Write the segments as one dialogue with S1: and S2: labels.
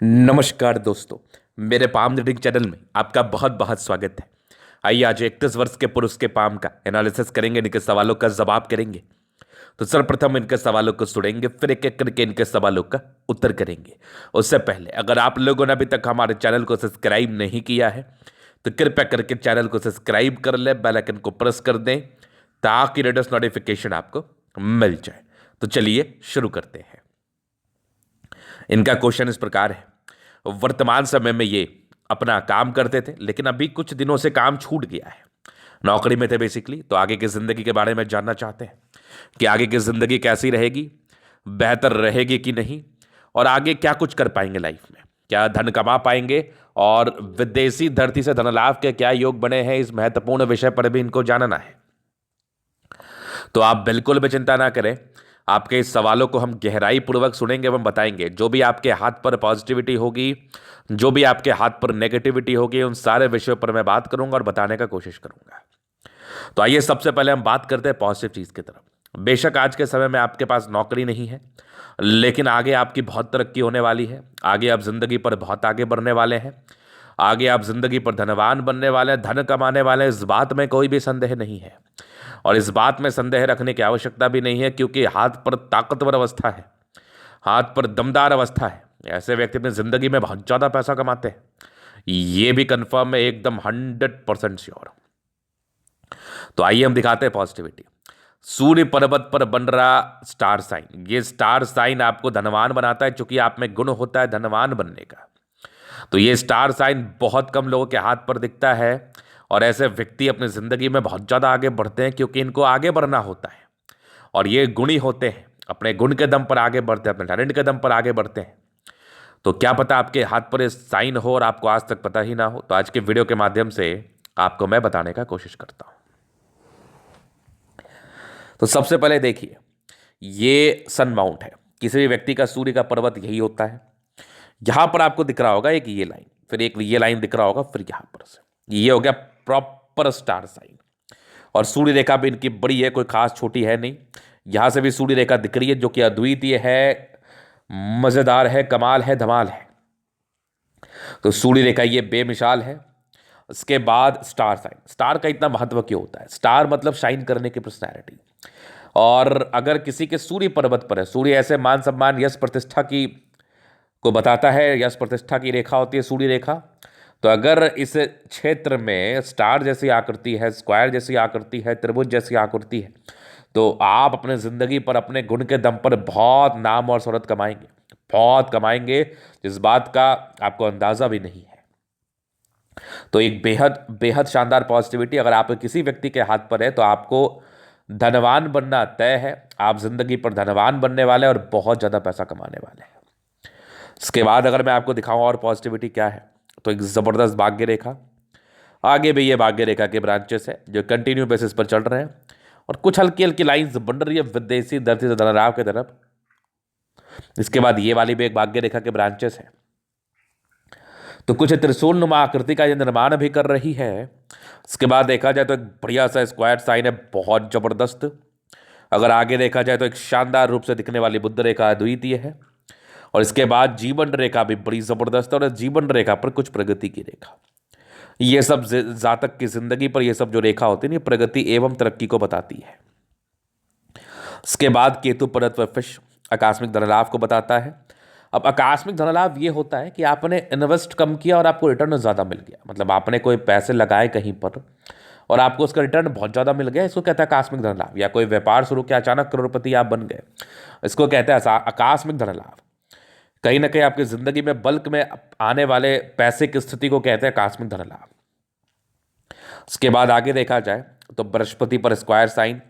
S1: नमस्कार दोस्तों। मेरे पाम रीडिंग चैनल में आपका बहुत बहुत स्वागत है। आइए आज 31 वर्ष के पुरुष के पाम का एनालिसिस करेंगे, इनके सवालों का जवाब करेंगे। तो सर्वप्रथम इनके सवालों को सुनेंगे, फिर एक एक करके इनके सवालों का उत्तर करेंगे। उससे पहले अगर आप लोगों ने अभी तक हमारे चैनल को सब्सक्राइब नहीं किया है तो कृपया करके चैनल को सब्सक्राइब कर ले, बेल आइकन को प्रेस कर दें ताकि लेटेस्ट नोटिफिकेशन आपको मिल जाए। तो चलिए शुरू करते हैं। इनका क्वेश्चन इस प्रकार है। वर्तमान समय में ये अपना काम करते थे, लेकिन अभी कुछ दिनों से काम छूट गया है। नौकरी में थे बेसिकली, तो आगे की जिंदगी के बारे में जानना चाहते हैं कि आगे की जिंदगी कैसी रहेगी, बेहतर रहेगी कि नहीं, और आगे क्या कुछ कर पाएंगे लाइफ में, क्या धन कमा पाएंगे, और विदेशी धरती से धन लाभ के क्या योग बने हैं। इस महत्वपूर्ण विषय पर भी इनको जानना है। तो आप बिल्कुल भी चिंता ना करें, आपके इस सवालों को हम गहराई पूर्वक सुनेंगे एवं बताएंगे। जो भी आपके हाथ पर पॉजिटिविटी होगी, जो भी आपके हाथ पर नेगेटिविटी होगी, उन सारे विषयों पर मैं बात करूंगा और बताने का कोशिश करूंगा। तो आइए सबसे पहले हम बात करते हैं पॉजिटिव चीज की तरफ। बेशक आज के समय में आपके पास नौकरी नहीं है, लेकिन आगे आपकी बहुत तरक्की होने वाली है। आगे आप जिंदगी पर बहुत आगे बढ़ने वाले हैं। आगे आप जिंदगी पर धनवान बनने वाले हैं, धन कमाने वाले हैं, इस बात में कोई भी संदेह नहीं है। और इस बात में संदेह रखने की आवश्यकता भी नहीं है, क्योंकि हाथ पर ताकतवर अवस्था है, हाथ पर दमदार अवस्था है। ऐसे व्यक्ति अपनी जिंदगी में बहुत ज्यादा पैसा कमाते हैं, ये भी कंफर्म है, एकदम 100% श्योर। तो आइए हम दिखाते हैं पॉजिटिविटी। सूर्य पर्वत पर बन रहा स्टार साइन, ये स्टार साइन आपको धनवान बनाता है, क्योंकि आप में गुण होता है धनवान बनने का। तो ये स्टार साइन बहुत कम लोगों के हाथ पर दिखता है, और ऐसे व्यक्ति अपनी जिंदगी में बहुत ज़्यादा आगे बढ़ते हैं, क्योंकि इनको आगे बढ़ना होता है। और ये गुणी होते हैं, अपने गुण के दम पर आगे बढ़ते हैं, अपने टैलेंट के दम पर आगे बढ़ते हैं। तो क्या पता आपके हाथ पर ये साइन हो और आपको आज तक पता ही ना हो। तो आज के वीडियो के माध्यम से आपको मैं बताने का कोशिश करता हूं। तो सबसे पहले देखिए, ये सन माउंट है। किसी भी व्यक्ति का सूर्य का पर्वत यही होता है। यहां पर आपको दिख रहा होगा एक ये लाइन, फिर एक ये लाइन दिख रहा होगा, फिर यहां पर से ये हो गया प्रॉपर स्टार साइन। और सूर्य रेखा भी इनकी बड़ी है, कोई खास छोटी है नहीं। यहां से भी सूर्य रेखा दिख रही है, जो कि अद्वितीय है, मजेदार है, कमाल है, धमाल है। तो सूर्य रेखा ये बेमिसाल है। उसके बाद स्टार साइन। स्टार का इतना महत्व क्यों होता है? स्टार मतलब शाइन करने की पर्सनैलिटी। और अगर किसी के सूर्य पर्वत पर है, सूर्य ऐसे मान सम्मान यश प्रतिष्ठा की को बताता है, यश प्रतिष्ठा की रेखा होती है सूर्य रेखा। तो अगर इस क्षेत्र में स्टार जैसी आकृति है, स्क्वायर जैसी आकृति है, त्रिभुज जैसी आकृति है, तो आप अपने जिंदगी पर अपने गुण के दम पर बहुत नाम और शोहरत कमाएंगे, बहुत कमाएंगे, जिस बात का आपको अंदाजा भी नहीं है। तो एक बेहद बेहद शानदार पॉजिटिविटी अगर आप किसी व्यक्ति के हाथ पर है, तो आपको धनवान बनना तय है। आप जिंदगी पर धनवान बनने वाले हैं और बहुत ज़्यादा पैसा कमाने वाले हैं। इसके बाद अगर मैं आपको दिखाऊं और पॉजिटिविटी क्या है, तो एक ज़बरदस्त भाग्य रेखा। आगे भी ये भाग्य रेखा के ब्रांचेस है जो कंटिन्यू बेसिस पर चल रहे हैं, और कुछ हल्की हल्की लाइंस बन रही है विदेशी धरती से धनराव की तरफ। इसके बाद ये वाली भी एक भाग्य रेखा के ब्रांचेस है। तो कुछ त्रिशूल नुमा आकृति का ये निर्माण भी कर रही है। इसके बाद देखा जाए तो एक बढ़िया सा स्क्वायर साइन है, बहुत जबरदस्त। अगर आगे देखा जाए तो एक शानदार रूप से दिखने वाली बुद्ध रेखा अद्वितीय है। और इसके बाद जीवन रेखा भी बड़ी जबरदस्त है, और जीवन रेखा पर कुछ प्रगति की रेखा। ये सब जातक की जिंदगी पर ये सब जो रेखा होती है ना, प्रगति एवं तरक्की को बताती है। इसके बाद केतु परत्व फिश आकस्मिक धनलाभ को बताता है। अब आकस्मिक धनलाभ ये होता है कि आपने इन्वेस्ट कम किया और आपको रिटर्न ज़्यादा मिल गया। मतलब आपने कोई पैसे लगाए कहीं पर और आपको उसका रिटर्न बहुत ज़्यादा मिल गया, इसको कहता है आकस्मिक धनलाभ। या कोई व्यापार शुरू किया, अचानक करोड़पति आप बन गए, इसको कहते हैं आकस्मिक धनलाभ। कहीं ना कहीं आपकी ज़िंदगी में बल्क में आने वाले पैसे की स्थिति को कहते हैं आकस्मिक धनलाभ। उसके बाद आगे देखा जाए तो बृहस्पति पर स्क्वायर साइन,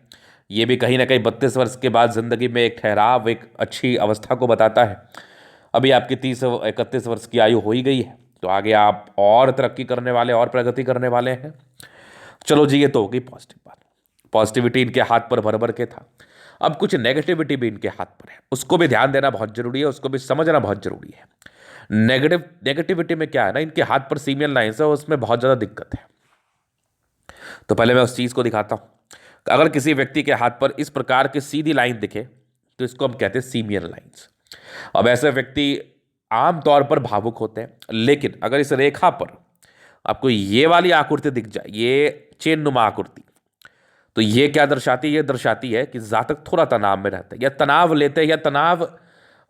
S1: ये भी कहीं ना कहीं 32 वर्ष के बाद ज़िंदगी में एक ठहराव, एक अच्छी अवस्था को बताता है। अभी आपकी 30-31 वर्ष की आयु हो ही गई है, तो आगे आप और तरक्की करने वाले, और प्रगति करने वाले हैं। चलो जी, ये तो होगी पॉजिटिव बात। पॉजिटिविटी इनके हाथ पर भर भर के था। अब कुछ नेगेटिविटी भी इनके हाथ पर है, उसको भी ध्यान देना बहुत जरूरी है, उसको भी समझना बहुत जरूरी है। नेगेटिविटी में क्या है ना, इनके हाथ पर सीमियन लाइन्स है, उसमें बहुत ज़्यादा दिक्कत है। तो पहले मैं उस चीज़ को दिखाता हूँ। अगर किसी व्यक्ति के हाथ पर इस प्रकार की सीधी लाइन दिखे, तो इसको हम कहते हैं सीमियन लाइन्स। अब ऐसे व्यक्ति आमतौर पर भावुक होते हैं, लेकिन अगर इस रेखा पर आपको ये वाली आकृति दिख जाए, ये चेन नुमा आकृति, तो ये क्या दर्शाती है? ये दर्शाती है कि जातक थोड़ा तनाव में रहते हैं, या तनाव लेते हैं, या तनाव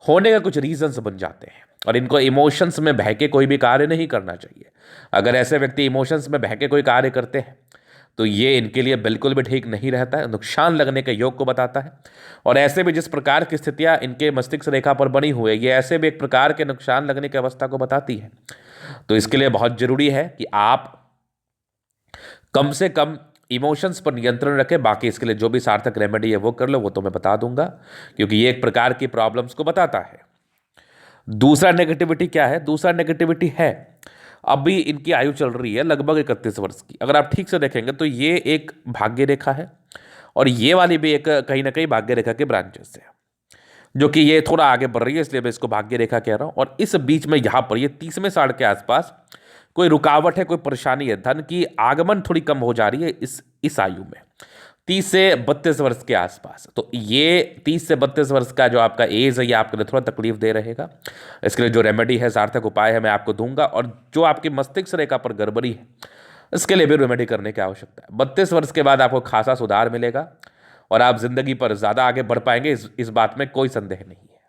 S1: होने का कुछ रीजंस बन जाते हैं, और इनको इमोशंस में बह के कोई भी कार्य नहीं करना चाहिए। अगर ऐसे व्यक्ति इमोशंस में बह के कोई कार्य करते हैं तो ये इनके लिए बिल्कुल भी ठीक नहीं रहता है, नुकसान लगने के योग को बताता है। और ऐसे भी जिस प्रकार की स्थितियां इनके मस्तिष्क रेखा पर बनी हुई है, ये ऐसे भी एक प्रकार के नुकसान लगने की अवस्था को बताती है। तो इसके लिए बहुत जरूरी है कि आप कम से कम इमोशंस पर नियंत्रण रखें। बाकी इसके लिए जो भी सार्थक रेमेडी है वो कर लो, वो तो मैं बता दूंगा, क्योंकि ये एक प्रकार की प्रॉब्लम्स को बताता है। दूसरा नेगेटिविटी क्या है? दूसरा नेगेटिविटी है, अभी इनकी आयु चल रही है लगभग 31 वर्ष की। अगर आप ठीक से देखेंगे तो ये एक भाग्य रेखा है, और ये वाली भी एक कहीं ना कहीं भाग्य रेखा के ब्रांचेस है, जो कि ये थोड़ा आगे बढ़ रही है, इसलिए मैं इसको भाग्य रेखा कह रहा हूं। और इस बीच में यहां पर ये 30वें साल के आसपास कोई रुकावट है, कोई परेशानी है, धन की आगमन थोड़ी कम हो जा रही है इस आयु में, 30 से 32 वर्ष के आसपास। तो ये 30 से 32 वर्ष का जो आपका एज है, ये आपके लिए थोड़ा तकलीफ दे रहेगा। इसके लिए जो रेमेडी है, सार्थक उपाय है, मैं आपको दूंगा। और जो आपकी मस्तिष्क रेखा पर गड़बड़ी है, इसके लिए भी रेमेडी करने की आवश्यकता है। 32 वर्ष के बाद आपको खासा सुधार मिलेगा, और आप जिंदगी पर ज्यादा आगे बढ़ पाएंगे, इस बात में कोई संदेह नहीं है।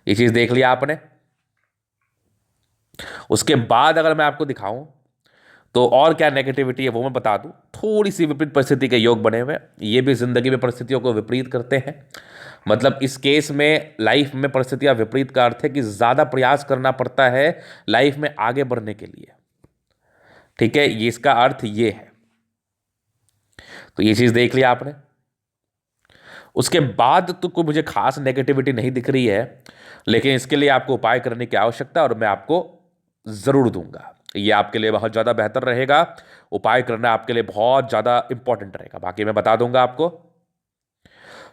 S1: ये चीज देख लिया आपने। उसके बाद अगर मैं आपको दिखाऊं तो और क्या नेगेटिविटी है वो मैं बता दूं। थोड़ी सी विपरीत परिस्थिति के योग बने हुए, ये भी जिंदगी में परिस्थितियों को विपरीत करते हैं। मतलब इस केस में लाइफ में परिस्थितियां विपरीत का अर्थ है कि ज्यादा प्रयास करना पड़ता है लाइफ में आगे बढ़ने के लिए। ठीक है, ये इसका अर्थ ये है। तो ये चीज देख लिया आपने। उसके बाद तो कोई मुझे खास नेगेटिविटी नहीं दिख रही है, लेकिन इसके लिए आपको उपाय करने की आवश्यकता है, और मैं आपको जरूर दूंगा। ये आपके लिए बहुत ज़्यादा बेहतर रहेगा, उपाय करना आपके लिए बहुत ज़्यादा इंपॉर्टेंट रहेगा। बाकी मैं बता दूंगा आपको।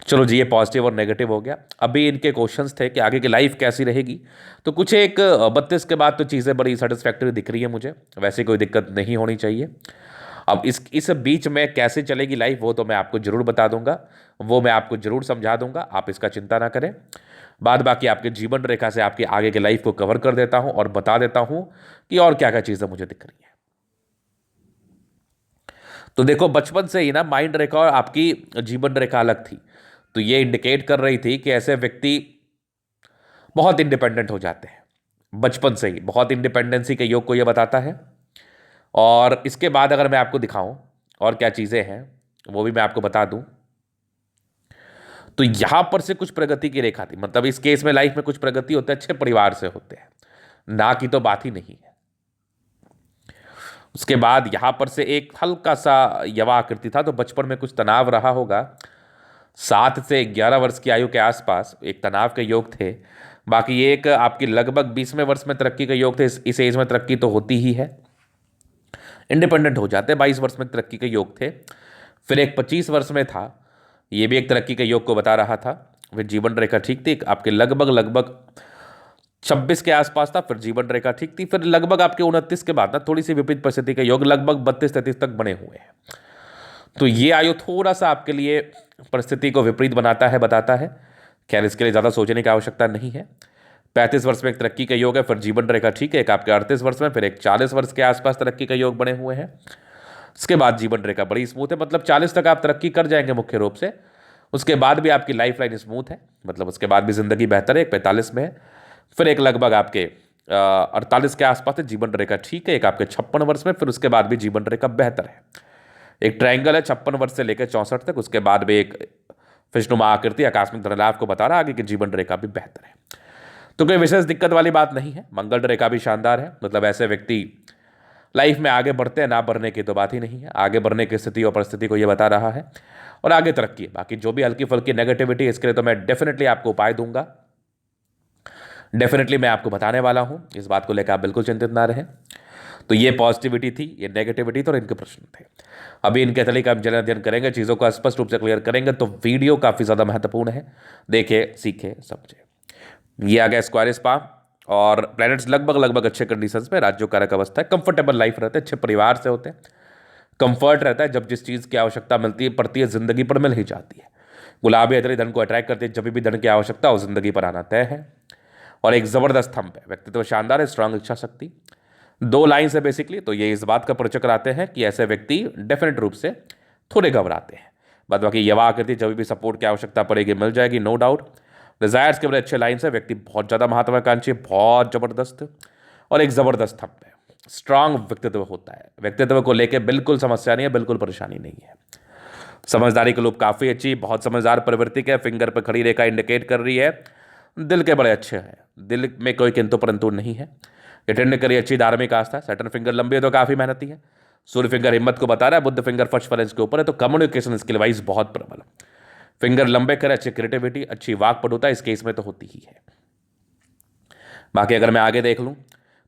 S1: चलो जी, ये पॉजिटिव और नेगेटिव हो गया। अभी इनके क्वेश्चंस थे कि आगे की लाइफ कैसी रहेगी। तो कुछ एक 32 के बाद तो चीज़ें बड़ी सेटिस्फैक्टरी दिख रही है मुझे, वैसे कोई दिक्कत नहीं होनी चाहिए। अब इस बीच में कैसे चलेगी लाइफ वो तो मैं आपको जरूर बता दूंगा, वो मैं आपको जरूर समझा दूंगा, आप इसका चिंता ना करें। बाद बाकी आपके जीवन रेखा से आपकी आगे की लाइफ को कवर कर देता हूं और बता देता हूं कि और क्या क्या चीजें मुझे दिख रही है। तो देखो, बचपन से ही ना माइंड रेखा और आपकी जीवन रेखा अलग थी, तो ये इंडिकेट कर रही थी कि ऐसे व्यक्ति बहुत इंडिपेंडेंट हो जाते हैं बचपन से ही। बहुत इंडिपेंडेंसी के योग को ये बताता है। और इसके बाद अगर मैं आपको दिखाऊं और क्या चीजें हैं वो भी मैं आपको बता दूं, तो यहां पर से कुछ प्रगति की रेखा थी। मतलब इस केस में लाइफ में कुछ प्रगति होते हैं, अच्छे परिवार से होते हैं, ना की तो बात ही नहीं है। उसके बाद यहां पर से एक हल्का सा यवा आकृति था, तो बचपन में कुछ तनाव रहा होगा। 7 से 11 वर्ष की आयु के आसपास एक तनाव के योग थे। बाकी एक आपकी लगभग 20वें वर्ष में तरक्की के योग थे। इस एज में तरक्की तो होती ही है, इंडिपेंडेंट हो जाते हैं। 22 वर्ष में तरक्की के योग थे। फिर एक 25 वर्ष में था, ये भी एक तरक्की के योग को बता रहा था। फिर जीवन रेखा ठीक थी आपके लगभग 26 के आसपास था। फिर जीवन रेखा ठीक थी। फिर लगभग आपके 29 के बाद ना थोड़ी सी विपरीत परिस्थिति के योग लगभग 32-33 तक बने हुए हैं। तो ये आयु थोड़ा सा आपके लिए परिस्थिति को विपरीत बनाता है, बताता है। खैर, इसके लिए ज़्यादा सोचने की आवश्यकता नहीं है। 35 वर्ष में एक तरक्की का योग है। फिर जीवन रेखा ठीक है, एक आपके 38 वर्ष में, फिर एक 40 वर्ष के आसपास तरक्की का योग बने हुए हैं। उसके बाद जीवन रेखा बड़ी स्मूथ है, मतलब 40 तक आप तरक्की कर जाएंगे मुख्य रूप से। उसके बाद भी आपकी लाइफ लाइन स्मूथ है, मतलब उसके बाद भी जिंदगी बेहतर है। एक 45 में है, फिर एक लगभग आपके 48 के आसपास है, जीवन रेखा ठीक है। एक आपके 56 वर्ष में, फिर उसके बाद भी जीवन रेखा बेहतर है। एक ट्रायंगल है 56 वर्ष से लेकर 64 तक। उसके बाद भी एक विष्णुमा आकृति आकस्मिक धनलाभ को बता रहा है, आगे की जीवन रेखा भी बेहतर है। तो कोई विशेष दिक्कत वाली बात नहीं है। मंगल रेखा भी शानदार है, मतलब ऐसे व्यक्ति लाइफ में आगे बढ़ते हैं, ना बढ़ने की तो बात ही नहीं है। आगे बढ़ने की स्थिति और परिस्थिति को ये बता रहा है, और आगे तरक्की है। बाकी जो भी हल्की फुल्की नेगेटिविटी है, इसके लिए तो मैं डेफिनेटली आपको उपाय दूंगा, डेफिनेटली मैं आपको बताने वाला हूं। इस बात को लेकर आप बिल्कुल चिंतित ना रहें। तो ये पॉजिटिविटी थी, ये नेगेटिविटी थी, और इनके प्रश्न थे। अभी इनके तरीके हम जन अध्ययन करेंगे, चीज़ों को स्पष्ट रूप से क्लियर करेंगे। तो वीडियो काफ़ी ज़्यादा महत्वपूर्ण है, देखे, सीखे, समझे। ये आ गया स्क्वायर स्पाम, और प्लैनेट्स लगभग अच्छे कंडीशंस में, राज्यों कारक अवस्था है, कंफर्टेबल लाइफ रहते हैं, अच्छे परिवार से होते हैं, कंफर्ट रहता है। जब जिस चीज़ की आवश्यकता मिलती है पड़ती है, जिंदगी पर मिल ही जाती है। गुलाबी हथेली धन को अट्रैक्ट करती है, जब भी धन की आवश्यकता हो जिंदगी पर आना तय है। और एक जबरदस्त थंब है, व्यक्तित्व शानदार है, स्ट्रांग इच्छा शक्ति। 2 लाइन से बेसिकली तो ये इस बात का परिचय कराते हैं कि ऐसे व्यक्ति डेफिनेट रूप से थोड़े घबराते हैं। बाद बाकी यवा आकृति, जब भी सपोर्ट की आवश्यकता पड़ेगी मिल जाएगी, नो डाउट। डिजायर्स के बड़े अच्छे लाइन है, व्यक्ति बहुत ज़्यादा महत्वाकांक्षी, बहुत जबरदस्त। और एक जबरदस्त थंब है, स्ट्रांग व्यक्तित्व होता है, व्यक्तित्व को लेकर बिल्कुल समस्या नहीं है, बिल्कुल परेशानी नहीं है। समझदारी के लोग काफ़ी अच्छी, बहुत समझदार प्रवृत्ति है, फिंगर पर खड़ी रेखा इंडिकेट कर रही है। दिल के बड़े अच्छे हैं, दिल में कोई किंतु परंतु नहीं है। अटेंड करिए अच्छी धार्मिक आस्था। सैटर्न फिंगर लंबी है तो काफ़ी मेहनती है। सूर्य फिंगर हिम्मत को बता रहा है, बुद्ध फिंगर फर्स्ट फरेंस के ऊपर है, तो कम्युनिकेशन स्किल वाइज बहुत प्रबल। फिंगर लंबे करे, अच्छी क्रिएटिविटी, अच्छी वाकपटुता इस केस में तो होती ही है। बाकी अगर मैं आगे देख लूँ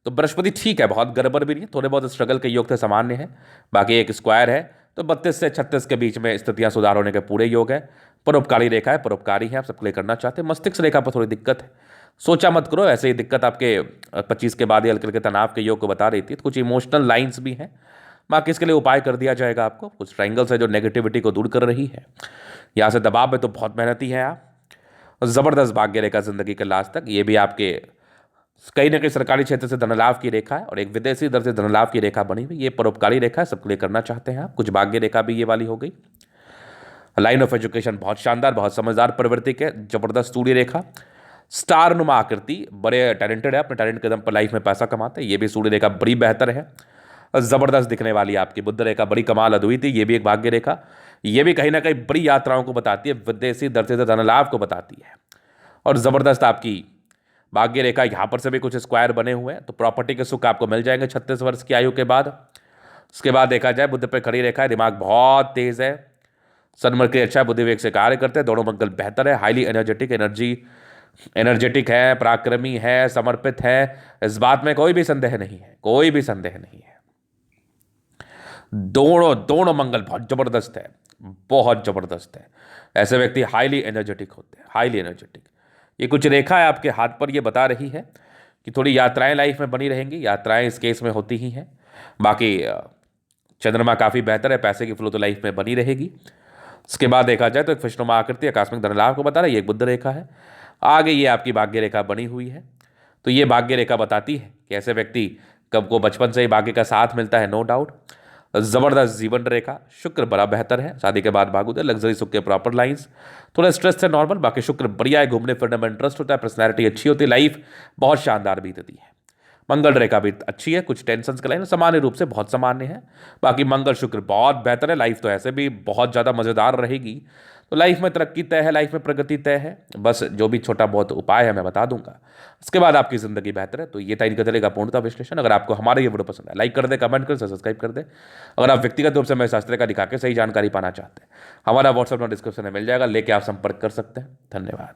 S1: तो बृहस्पति ठीक है, बहुत गड़बड़ भी नहीं है, थोड़े बहुत स्ट्रगल के योग से सामान्य है। बाकी एक स्क्वायर है तो 32 से 36 के बीच में स्थितियां सुधार होने के पूरे योग है। परोपकारी रेखा है, परोपकारी है, आप सब क्लियर करना चाहते हैं। मस्तिष्क रेखा पर थोड़ी दिक्कत है, सोचा मत करो, ऐसे ही दिक्कत आपके 25 के बाद ही हल्के हल्के तनाव के योग को बता रही थी। तो कुछ इमोशनल लाइंस भी हैं, बाकी इसके लिए उपाय कर दिया जाएगा आपको। कुछ ट्रायंगल्स है जो नेगेटिविटी को दूर कर रही है। यहाँ से दबाव में तो बहुत मेहनती है आप। ज़बरदस्त भाग्य रेखा जिंदगी के लास्ट तक, ये भी आपके कहीं ना कहीं सरकारी क्षेत्र से धनलाभ की रेखा है और एक विदेशी दर से धनलाभ की रेखा बनी हुई। ये परोपकारी रेखा है, सबके लिए करना चाहते हैं आप। कुछ भाग्य रेखा भी ये वाली हो गई। लाइन ऑफ एजुकेशन बहुत शानदार, बहुत समझदार प्रवृत्ति के, जबरदस्त सूर्य रेखा, स्टार नुमा आकृति, बड़े टैलेंटेड है, अपने टैलेंट के दम पर लाइफ में पैसा कमाते हैं। ये भी सूर्य रेखा बड़ी बेहतर है, जबरदस्त दिखने वाली आपकी बुध रेखा बड़ी कमाल अद्वितीय। ये भी एक भाग्य रेखा, ये भी कहीं ना कहीं बड़ी यात्राओं को बताती है, विदेशी दर से धनलाभ को बताती है। और जबरदस्त आपकी भाग्य रेखा, यहाँ पर से भी कुछ स्क्वायर बने हुए हैं, तो प्रॉपर्टी के सुख आपको मिल जाएंगे 36 वर्ष की आयु के बाद। उसके बाद देखा जाए बुध पे खड़ी रेखा है, दिमाग बहुत तेज है, सन्मर्क अच्छा है, बुद्धि विवेक से कार्य करते हैं, दोनों मंगल बेहतर है, हाईली एनर्जेटिक है, पराक्रमी है, समर्पित है, इस बात में कोई भी संदेह नहीं है, कोई भी संदेह नहीं है। दोनों मंगल बहुत जबरदस्त है, बहुत जबरदस्त है। ऐसे व्यक्ति हाईली एनर्जेटिक होते हैं, हाईली एनर्जेटिक। ये कुछ रेखा है आपके हाथ पर, ये बता रही है कि थोड़ी यात्राएं लाइफ में बनी रहेंगी, यात्राएं इस केस में होती ही हैं। बाकी चंद्रमा काफ़ी बेहतर है, पैसे की फ्लो तो लाइफ में बनी रहेगी। उसके बाद देखा जाए तो एक फिश्नुमा आकृति आकस्मिक धनलाभ को बता रहा है, ये एक बुध रेखा है। आगे ये आपकी भाग्य रेखा बनी हुई है, तो ये भाग्य रेखा बताती है कि ऐसे व्यक्ति कब को बचपन से ही भाग्य का साथ मिलता है, नो डाउट। जबरदस्त जीवन रेखा, शुक्र बड़ा बेहतर है, शादी के बाद भाग उधर, लग्जरी सुख के प्रॉपर लाइंस, थोड़ा स्ट्रेस से नॉर्मल, बाकी शुक्र बढ़िया है, घूमने फिरने में इंटरेस्ट होता है, पर्सनैलिटी अच्छी होती है, लाइफ बहुत शानदार बीतती है। मंगल रेखा भी अच्छी है, कुछ टेंशन के लाइन सामान्य रूप से बहुत सामान्य है। बाकी मंगल शुक्र बहुत बेहतर है, लाइफ तो ऐसे भी बहुत ज़्यादा मज़ेदार रहेगी। तो लाइफ में तरक्की तय है, लाइफ में प्रगति तय है, बस जो भी छोटा बहुत उपाय है मैं बता दूंगा, उसके बाद आपकी ज़िंदगी बेहतर है। तो ये था इनका चलेगा पूर्णता विश्लेषण। अगर आपको हमारा ये वीडियो पसंद है, लाइक कर दे, कमेंट कर, सब्सक्राइब कर दे। अगर आप व्यक्तिगत रूप से मैं शास्त्र का दिखा के सही जानकारी पाना चाहते हैं, हमारा व्हाट्सअप डिस्क्रिप्शन में मिल जाएगा, लेके आप संपर्क कर सकते हैं। धन्यवाद।